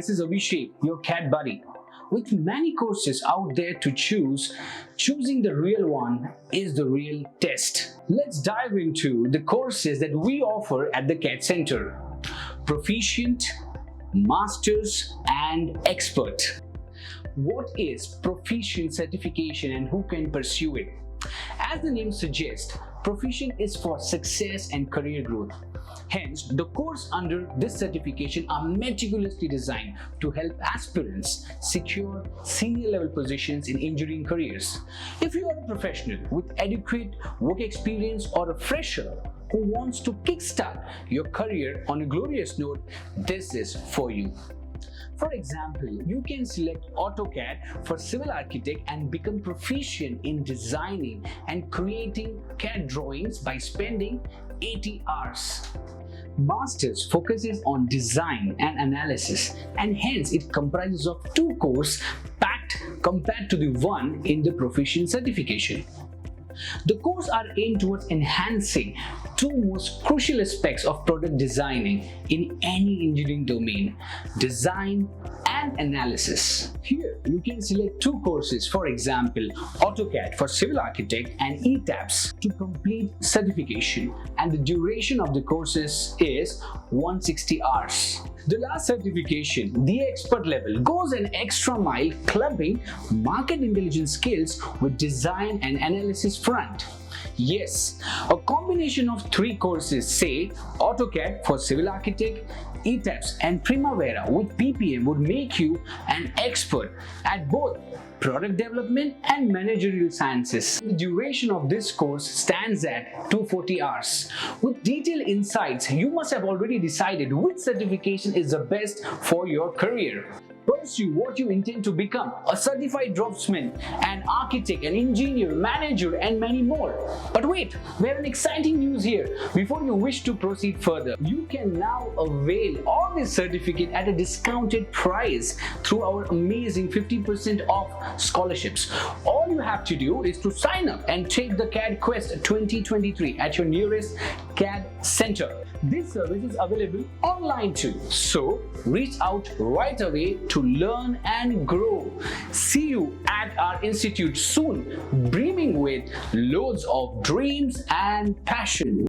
This is Abhishek, your CAD buddy. With many courses out there to choose, choosing the real one is the real test. Let's dive into the courses that we offer at the CADDcentre. Proficient, Masters and Expert. What is Proficient certification and who can pursue it? As the name suggests, Proficient is for success and career growth. Hence, the courses under this certification are meticulously designed to help aspirants secure senior level positions in engineering careers. If you are a professional with adequate work experience or a fresher who wants to kickstart your career on a glorious note, this is for you. For example, you can select AutoCAD for civil architect and become proficient in designing and creating CAD drawings by spending 80 hours. Masters focuses on design and analysis, and hence it comprises of 2 courses packed compared to the one in the Proficient certification. The courses are aimed towards enhancing 2 most crucial aspects of product designing in any engineering domain: design and analysis. Here you can select 2 courses, for example AutoCAD for civil architect and ETABS to complete certification, and the duration of the courses is 160 hours. The last certification, the expert level, goes an extra mile clubbing market intelligence skills with design and analysis front. Yes, a combination of 3 courses, say AutoCAD for civil architect, ETABS and Primavera with PPM, would make you an expert at both product development and managerial sciences. The duration of this course stands at 240 hours. With detailed insights, you must have already decided which certification is the best for your career. Pursue what you intend to become: a certified draftsman, an architect, an engineer, manager, and many more. But wait, we have an exciting news here. Before you wish to proceed further, you can now avail all this certificate at a discounted price through our amazing 50% off scholarships. All you have to do is to sign up and take the CAD Quest 2023 at your nearest CAD center. This service is available online too, so reach out right away to learn and grow. See you at our institute soon, brimming with loads of dreams and passion.